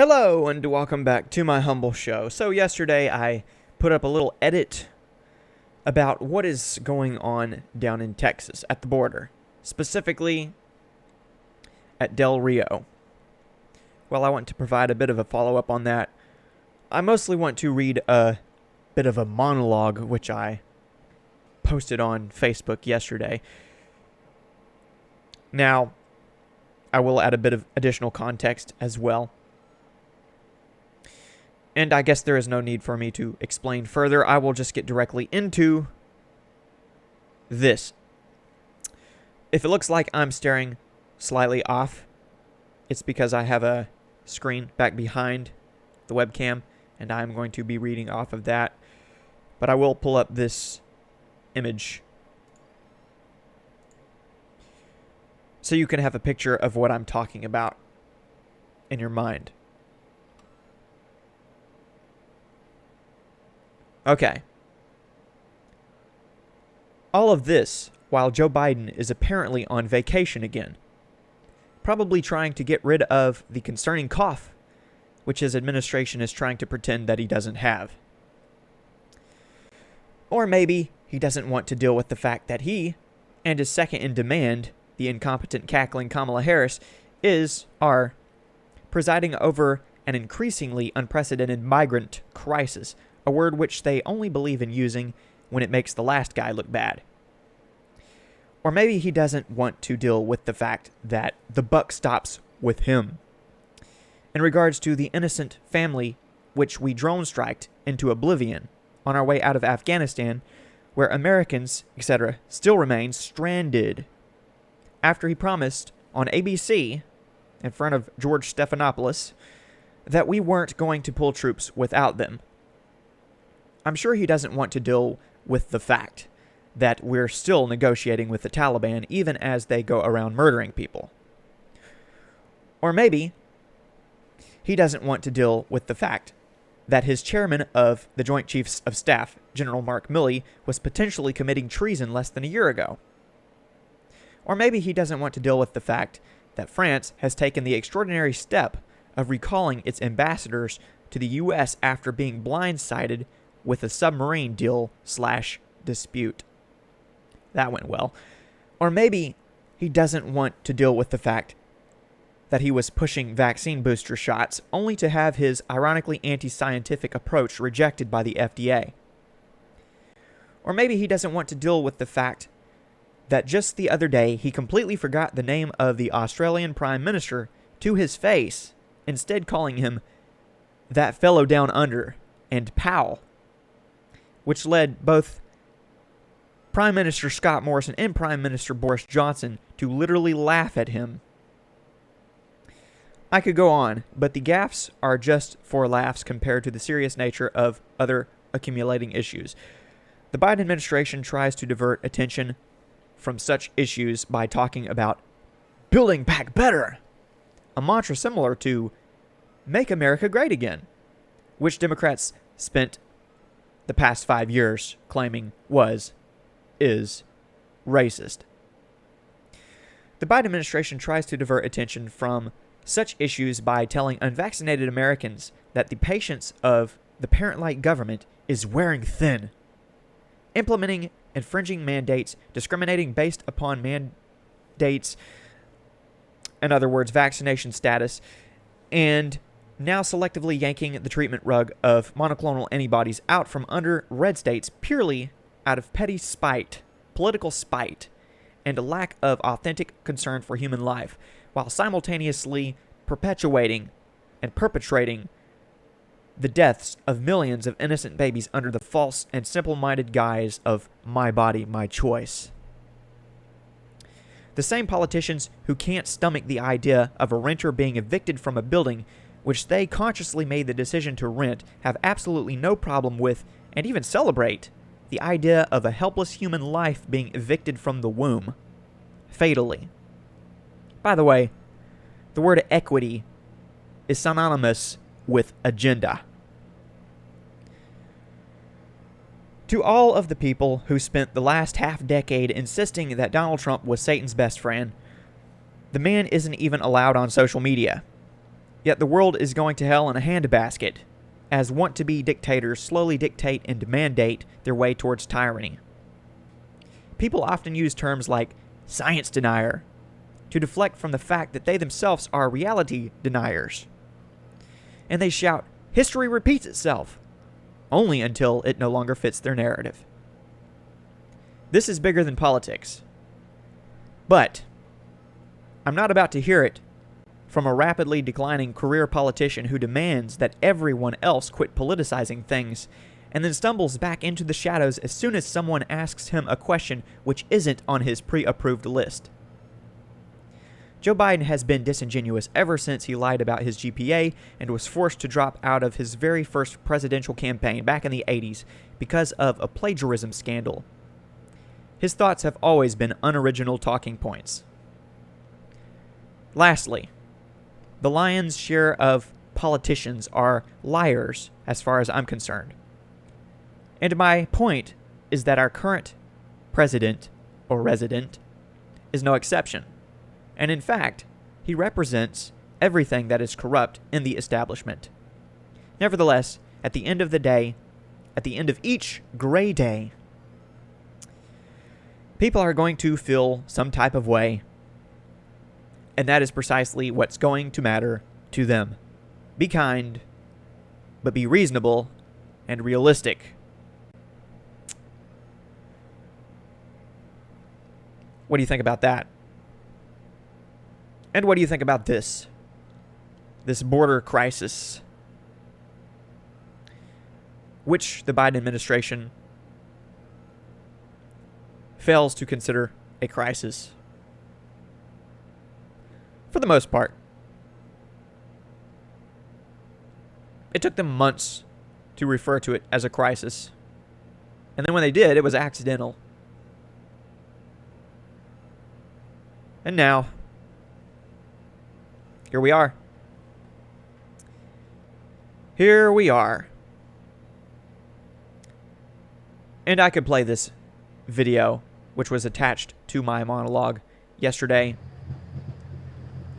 Hello and welcome back to my humble show. So yesterday I put up a little edit about what is going on down in Texas at the border, specifically at Del Rio. Well, I want to provide a bit of a follow-up on that. I mostly want to read a bit of a monologue which I posted on Facebook yesterday. Now, I will add a bit of additional context as well. And I guess there is no need for me to explain further. I will just get directly into this. If it looks like I'm staring slightly off, it's because I have a screen back behind the webcam, and I'm going to be reading off of that. But I will pull up this image so you can have a picture of what I'm talking about in your mind. Okay. All of this while Joe Biden is apparently on vacation again, probably trying to get rid of the concerning cough, which his administration is trying to pretend that he doesn't have. Or maybe he doesn't want to deal with the fact that he, and his second in demand, the incompetent cackling Kamala Harris, are presiding over an increasingly unprecedented migrant crisis, a word which they only believe in using when it makes the last guy look bad. Or maybe he doesn't want to deal with the fact that the buck stops with him. In regards to the innocent family which we drone-striked into oblivion on our way out of Afghanistan, where Americans, etc., still remain stranded, after he promised on ABC, in front of George Stephanopoulos, that we weren't going to pull troops without them. I'm sure he doesn't want to deal with the fact that we're still negotiating with the Taliban even as they go around murdering people. Or maybe he doesn't want to deal with the fact that his chairman of the Joint Chiefs of Staff, General Mark Milley, was potentially committing treason less than a year ago. Or maybe he doesn't want to deal with the fact that France has taken the extraordinary step of recalling its ambassadors to the U.S. after being blindsided with a submarine deal/dispute. That went well. Or maybe he doesn't want to deal with the fact that he was pushing vaccine booster shots only to have his ironically anti-scientific approach rejected by the FDA. Or maybe he doesn't want to deal with the fact that just the other day he completely forgot the name of the Australian Prime Minister to his face, instead calling him that fellow down under and pal, which led both Prime Minister Scott Morrison and Prime Minister Boris Johnson to literally laugh at him. I could go on, but the gaffes are just for laughs compared to the serious nature of other accumulating issues. The Biden administration tries to divert attention from such issues by talking about building back better, a mantra similar to Make America Great Again, which Democrats spent the past 5 years claiming is racist. The Biden administration tries to divert attention from such issues by telling unvaccinated Americans that the patience of the parent-like government is wearing thin, implementing infringing mandates, discriminating based upon mandates, in other words, vaccination status, and now selectively yanking the treatment rug of monoclonal antibodies out from under red states purely out of petty spite, political spite, and a lack of authentic concern for human life, while simultaneously perpetuating and perpetrating the deaths of millions of innocent babies under the false and simple-minded guise of my body, my choice. The same politicians who can't stomach the idea of a renter being evicted from a building which they consciously made the decision to rent have absolutely no problem with, and even celebrate, the idea of a helpless human life being evicted from the womb, fatally. By the way, the word equity is synonymous with agenda. To all of the people who spent the last half-decade insisting that Donald Trump was Satan's best friend, the man isn't even allowed on social media. Yet the world is going to hell in a handbasket, as want-to-be dictators slowly dictate and mandate their way towards tyranny. People often use terms like science denier to deflect from the fact that they themselves are reality deniers. And they shout, history repeats itself, only until it no longer fits their narrative. This is bigger than politics. But I'm not about to hear it from a rapidly declining career politician who demands that everyone else quit politicizing things and then stumbles back into the shadows as soon as someone asks him a question which isn't on his pre-approved list. Joe Biden has been disingenuous ever since he lied about his GPA and was forced to drop out of his very first presidential campaign back in the 80s because of a plagiarism scandal. His thoughts have always been unoriginal talking points. Lastly, the lion's share of politicians are liars as far as I'm concerned. And my point is that our current president, or resident, is no exception. And in fact, he represents everything that is corrupt in the establishment. Nevertheless, at the end of the day, at the end of each gray day, people are going to feel some type of way, and that is precisely what's going to matter to them. Be kind, but be reasonable and realistic. What do you think about that? And what do you think about this border crisis, which the Biden administration fails to consider a crisis? For the most part. It took them months to refer to it as a crisis. And then when they did, it was accidental. And now, here we are. Here we are. And I could play this video, which was attached to my monologue yesterday.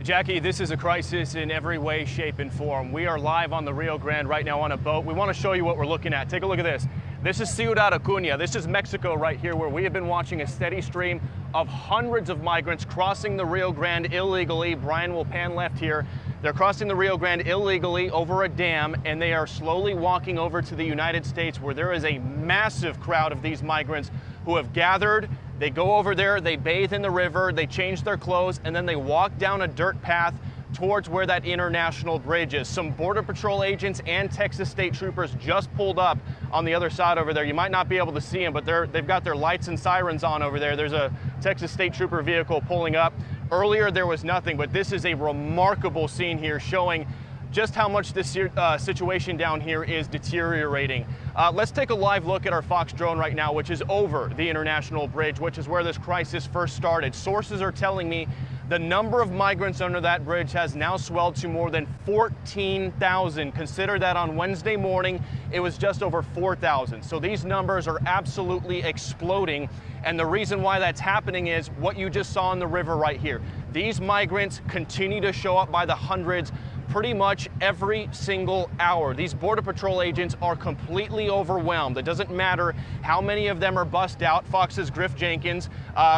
Jackie, this is a crisis in every way, shape, and form. We are live on the Rio Grande right now on a boat. We want to show you what we're looking at. Take a look at this. This is Ciudad Acuña. This is Mexico right here, where we have been watching a steady stream of hundreds of migrants crossing the Rio Grande illegally. Brian will pan left here. They're crossing the Rio Grande illegally over a dam, and they are slowly walking over to the United States, where there is a massive crowd of these migrants who have gathered. They go over there, they bathe in the river, they change their clothes, and then they walk down a dirt path towards where that international bridge is. Some Border Patrol agents and Texas State Troopers just pulled up on the other side over there. You might not be able to see them, but they've got their lights and sirens on over there. There's a Texas State Trooper vehicle pulling up. Earlier there was nothing, but this is a remarkable scene here showing just how much this situation down here is deteriorating. Let's take a live look at our Fox drone right now, which is over the international bridge, which is where this crisis first started. Sources are telling me the number of migrants under that bridge has now swelled to more than 14,000. Consider that on Wednesday morning, it was just over 4,000. So these numbers are absolutely exploding. And the reason why that's happening is what you just saw in the river right here. These migrants continue to show up by the hundreds pretty much every single hour. These Border Patrol agents are completely overwhelmed. It doesn't matter how many of them are bussed out. Fox's Griff Jenkins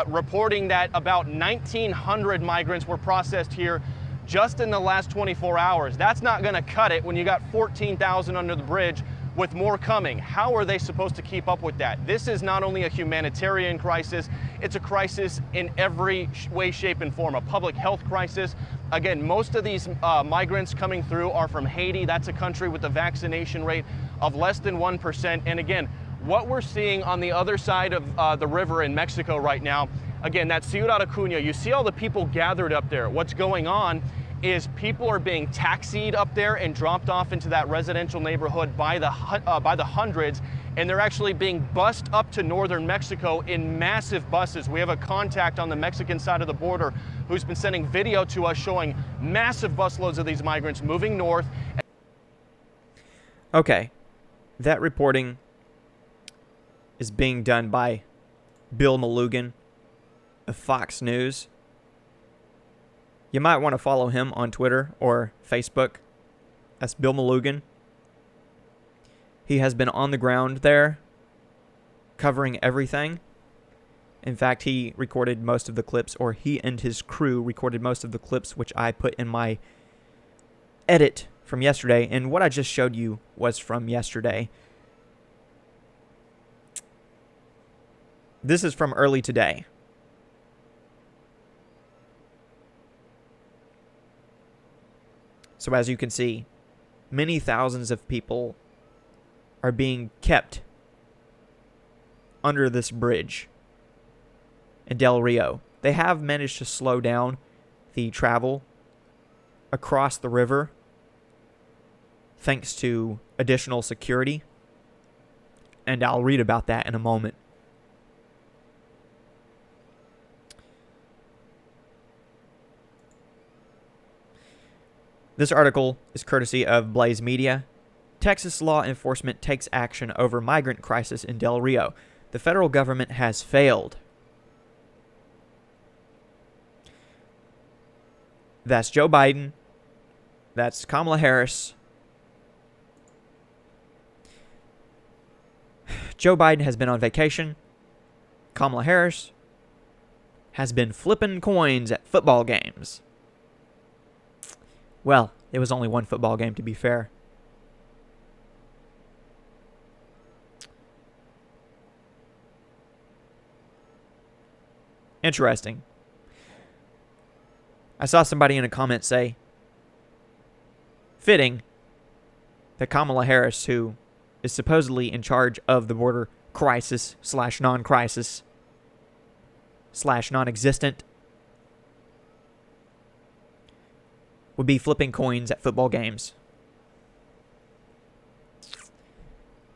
reporting that about 1,900 migrants were processed here just in the last 24 hours. That's not going to cut it when you got 14,000 under the bridge with more coming. How are they supposed to keep up with that? This is not only a humanitarian crisis, it's a crisis in every way, shape, and form, a public health crisis. Again, most of these migrants coming through are from Haiti. That's a country with a vaccination rate of less than 1%. And again, what we're seeing on the other side of the river in Mexico right now, again, that's Ciudad Acuña. You see all the people gathered up there. What's going on is people are being taxied up there and dropped off into that residential neighborhood by the hundreds, and they're actually being bussed up to northern Mexico in massive buses. We have a contact on the Mexican side of the border who's been sending video to us showing massive busloads of these migrants moving north. Okay, that reporting is being done by Bill Malugan of Fox News. You might want to follow him on Twitter or Facebook. That's Bill Malugan. He has been on the ground there, covering everything. In fact, he recorded most of the clips, or he and his crew recorded most of the clips, which I put in my edit from yesterday. And what I just showed you was from yesterday. This is from early today. So as you can see, many thousands of people are being kept under this bridge in Del Rio. They have managed to slow down the travel across the river thanks to additional security, and I'll read about that in a moment. This article is courtesy of Blaze Media. Texas law enforcement takes action over migrant crisis in Del Rio. The federal government has failed. That's Joe Biden. That's Kamala Harris. Joe Biden has been on vacation. Kamala Harris has been flipping coins at football games. Well, it was only one football game, to be fair. Interesting. I saw somebody in a comment say, fitting that Kamala Harris, who is supposedly in charge of the border crisis / non-crisis / non-existent, would be flipping coins at football games.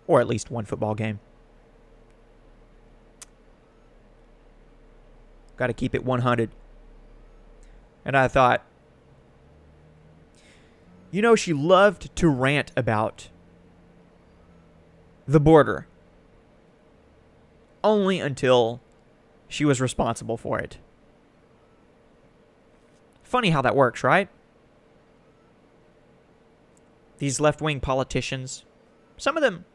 Or at least one football game. Got to keep it 100. And I thought, you know, she loved to rant about the border. Only until she was responsible for it. Funny how that works, right? These left-wing politicians, some of them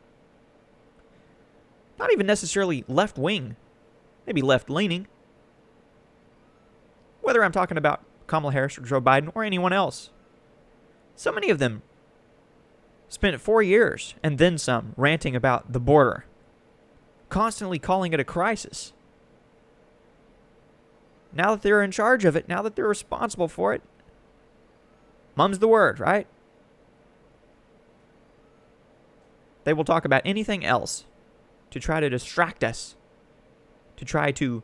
not even necessarily left-wing, maybe left-leaning. Whether I'm talking about Kamala Harris or Joe Biden or anyone else. So many of them spent 4 years and then some ranting about the border, constantly calling it a crisis. Now that they're in charge of it, now that they're responsible for it, mum's the word, right? They will talk about anything else to try to distract us, to try to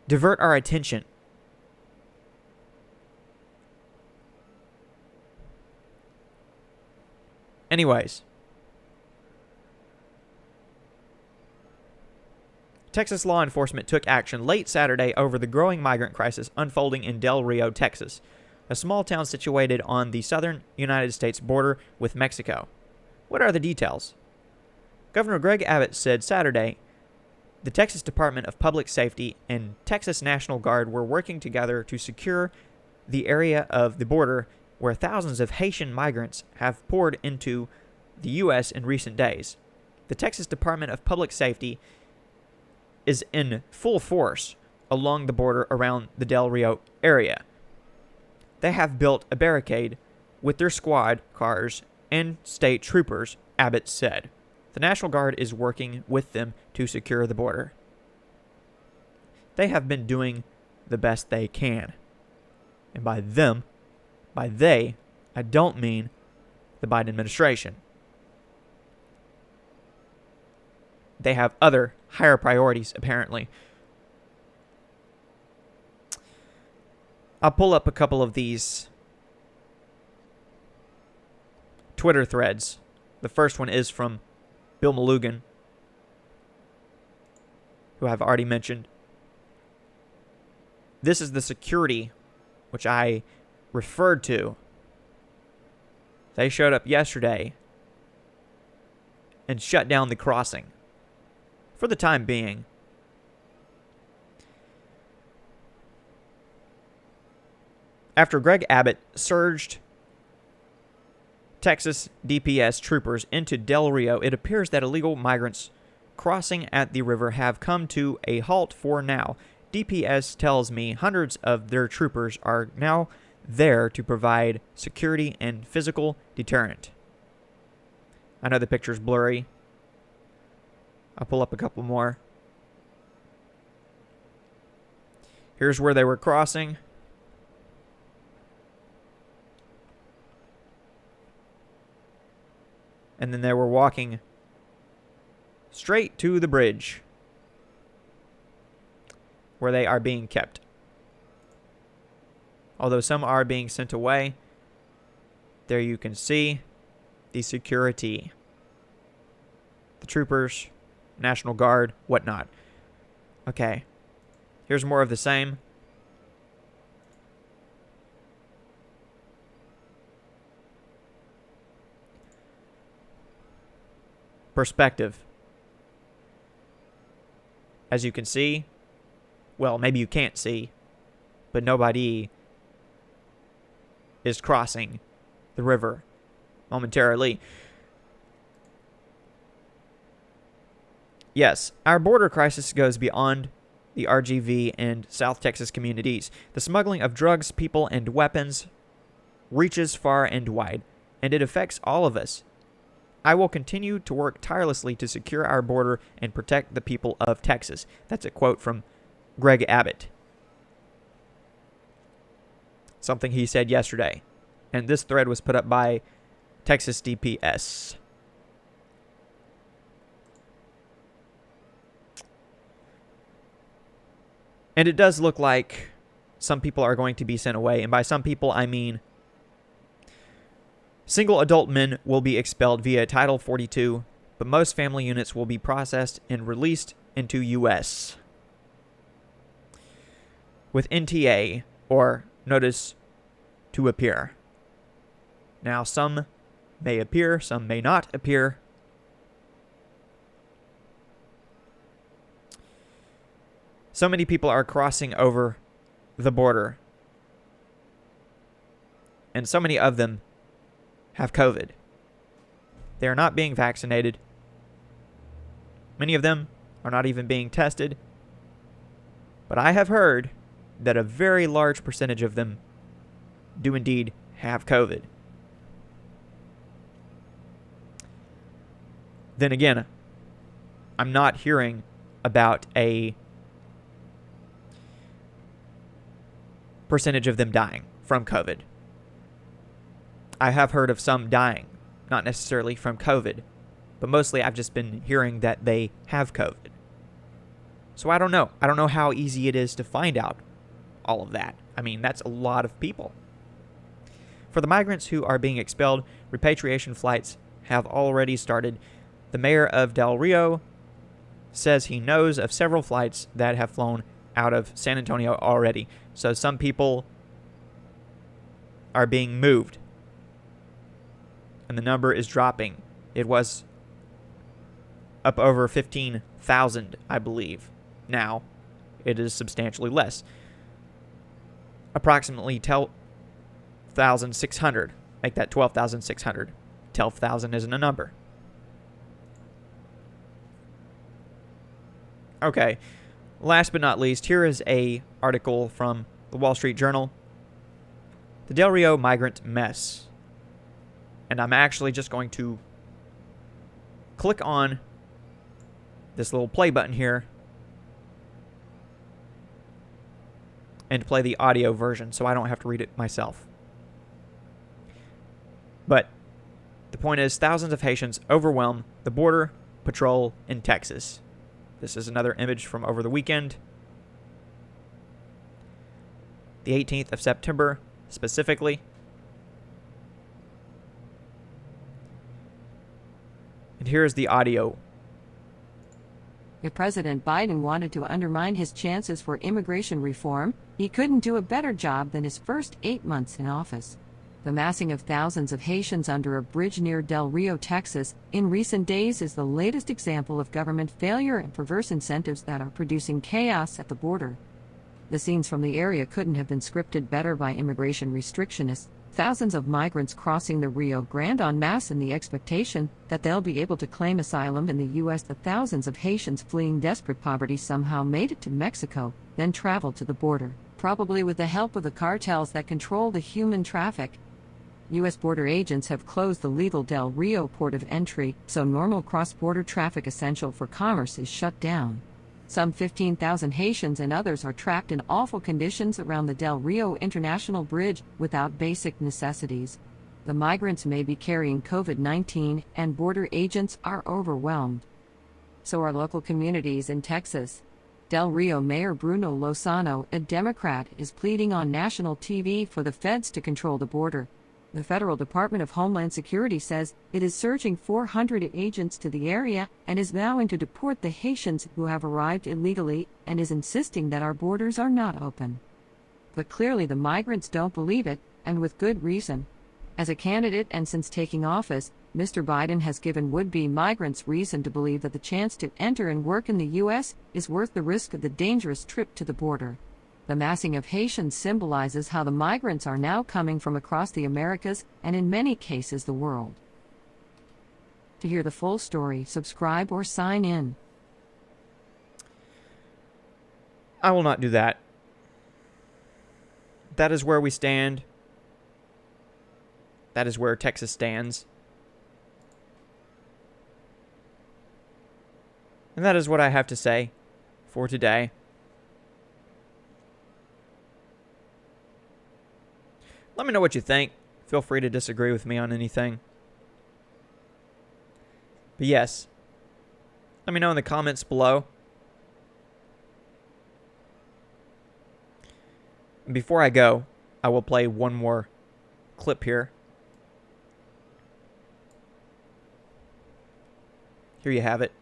divert our attention. Anyways, Texas law enforcement took action late Saturday over the growing migrant crisis unfolding in Del Rio, Texas, a small town situated on the southern United States border with Mexico. What are the details? Governor Greg Abbott said Saturday the Texas Department of Public Safety and Texas National Guard were working together to secure the area of the border where thousands of Haitian migrants have poured into the U.S. in recent days. The Texas Department of Public Safety is in full force along the border around the Del Rio area. They have built a barricade with their squad cars and state troopers, Abbott said. The National Guard is working with them to secure the border. They have been doing the best they can. And by them, by they, I don't mean the Biden administration. They have other higher priorities, apparently. I'll pull up a couple of these Twitter threads. The first one is from Bill Malugan, who I've already mentioned. This is the security which I referred to. They showed up yesterday and shut down the crossing for the time being. After Greg Abbott surged Texas DPS troopers into Del Rio, it appears that illegal migrants crossing at the river have come to a halt for now. DPS tells me hundreds of their troopers are now there to provide security and physical deterrent. I know the picture's blurry. I'll pull up a couple more. Here's where they were crossing. And then they were walking straight to the bridge where they are being kept. Although some are being sent away, there you can see the security. The troopers, National Guard, whatnot. Okay. Here's more of the same. Perspective. As you can see, well, maybe you can't see, but nobody is crossing the river momentarily. Yes, our border crisis goes beyond the RGV and South Texas communities. The smuggling of drugs, people, and weapons reaches far and wide, and it affects all of us. I will continue to work tirelessly to secure our border and protect the people of Texas. That's a quote from Greg Abbott. Something he said yesterday. And this thread was put up by Texas DPS. And it does look like some people are going to be sent away. And by some people, I mean single adult men will be expelled via Title 42, but most family units will be processed and released into U.S. with NTA, or Notice to Appear. Now, some may appear, some may not appear. So many people are crossing over the border, and so many of them have COVID. They are not being vaccinated. Many of them are not even being tested. But I have heard that a very large percentage of them do indeed have COVID. Then again, I'm not hearing about a percentage of them dying from COVID. I have heard of some dying, not necessarily from COVID, but mostly I've just been hearing that they have COVID. So I don't know. I don't know how easy it is to find out all of that. I mean, that's a lot of people. For the migrants who are being expelled, repatriation flights have already started. The mayor of Del Rio says he knows of several flights that have flown out of San Antonio already. So some people are being moved. And the number is dropping. It was up over 15,000, I believe. Now, it is substantially less. Approximately 12,600. Make that 12,600. 12,000 isn't a number. Okay. Last but not least, here is a article from the Wall Street Journal. The Del Rio migrant mess. And I'm actually just going to click on this little play button here and play the audio version so I don't have to read it myself. But the point is, thousands of Haitians overwhelm the border patrol in Texas. This is another image from over the weekend. The 18th of September, specifically. And here's the audio. If President Biden wanted to undermine his chances for immigration reform, he couldn't do a better job than his first 8 months in office. The massing of thousands of Haitians under a bridge near Del Rio, Texas, in recent days is the latest example of government failure and perverse incentives that are producing chaos at the border. The scenes from the area couldn't have been scripted better by immigration restrictionists, thousands of migrants crossing the Rio Grande en masse in the expectation that they'll be able to claim asylum in the U.S. The thousands of Haitians fleeing desperate poverty somehow made it to Mexico, then traveled to the border, probably with the help of the cartels that control the human traffic. U.S. border agents have closed the legal Del Rio port of entry, so normal cross-border traffic essential for commerce is shut down. Some 15,000 Haitians and others are trapped in awful conditions around the Del Rio International Bridge without basic necessities. The migrants may be carrying COVID-19, and border agents are overwhelmed. So are local communities in Texas. Del Rio Mayor Bruno Lozano, a Democrat, is pleading on national TV for the feds to control the border. The Federal Department of Homeland Security says it is surging 400 agents to the area and is vowing to deport the Haitians who have arrived illegally and is insisting that our borders are not open. But clearly the migrants don't believe it, and with good reason. As a candidate and since taking office, Mr. Biden has given would-be migrants reason to believe that the chance to enter and work in the U.S. is worth the risk of the dangerous trip to the border. The massing of Haitians symbolizes how the migrants are now coming from across the Americas and in many cases the world. To hear the full story, subscribe or sign in. I will not do that. That is where we stand. That is where Texas stands. And that is what I have to say for today. Let me know what you think. Feel free to disagree with me on anything. But yes, let me know in the comments below. And before I go, I will play one more clip here. Here you have it.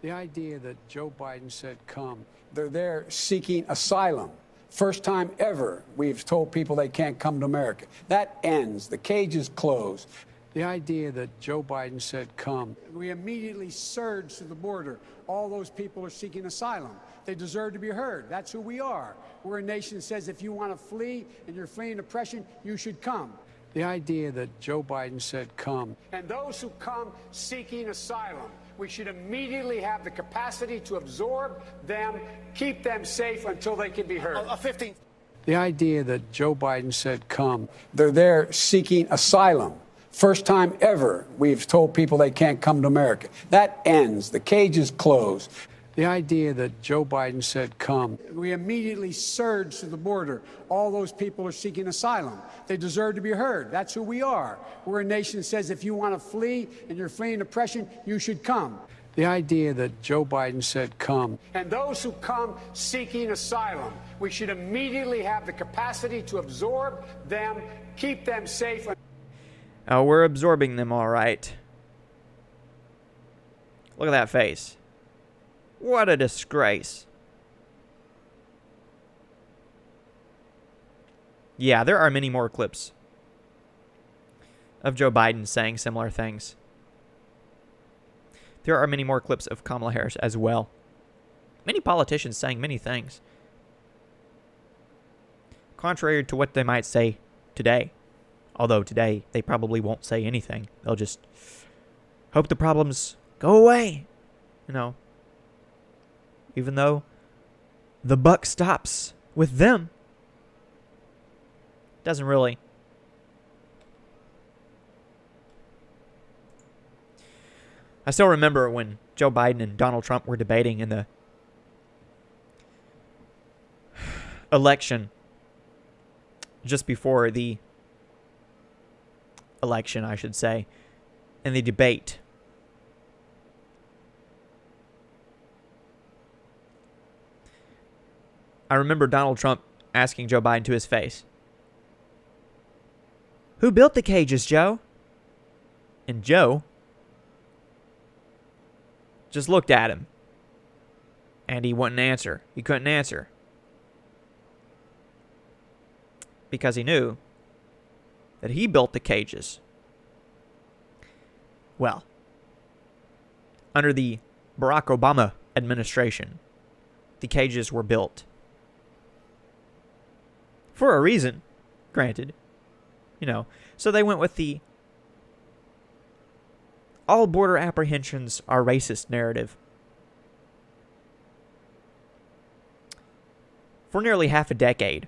The idea that Joe Biden said, come, they're there seeking asylum. First time ever we've told people they can't come to America. That ends. The cage is closed. The idea that Joe Biden said, come. We immediately surged to the border. All those people are seeking asylum. They deserve to be heard. That's who we are. We're a nation that says if you want to flee and you're fleeing oppression, you should come. The idea that Joe Biden said, come. And those who come seeking asylum, we should immediately have the capacity to absorb them, keep them safe until they can be heard. The idea that Joe Biden said, come. They're there seeking asylum. First time ever we've told people they can't come to America. That ends. The cage is closed. The idea that Joe Biden said, come. We immediately surged to the border. All those people are seeking asylum. They deserve to be heard. That's who we are. We're a nation that says if you want to flee and you're fleeing oppression, you should come. The idea that Joe Biden said, come. And those who come seeking asylum, we should immediately have the capacity to absorb them, keep them safe. Oh, we're absorbing them all right. Look at that face. What a disgrace. Yeah, there are many more clips of Joe Biden saying similar things. There are many more clips of Kamala Harris as well. Many politicians saying many things. Contrary to what they might say today. Although today, they probably won't say anything. They'll just hope the problems go away. You know. Even though the buck stops with them. Doesn't really. I still remember when Joe Biden and Donald Trump were debating in the election. Just before the election, I should say. In the debate. I remember Donald Trump asking Joe Biden to his face, "Who built the cages, Joe?" And Joe just looked at him. And he wouldn't answer. He couldn't answer. Because he knew that he built the cages. Well, under the Barack Obama administration, the cages were built. For a reason, granted. You know, so they went with the all border apprehensions are racist narrative. For nearly half a decade.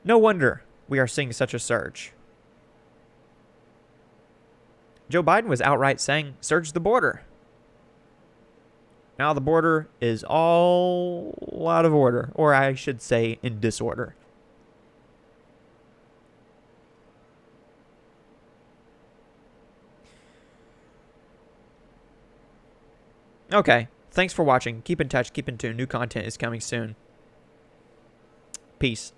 No wonder we are seeing such a surge. Joe Biden was outright saying, surge the border. Now the border is all out of order, or I should say in disorder. Okay, thanks for watching. Keep in touch, keep in tune. New content is coming soon. Peace.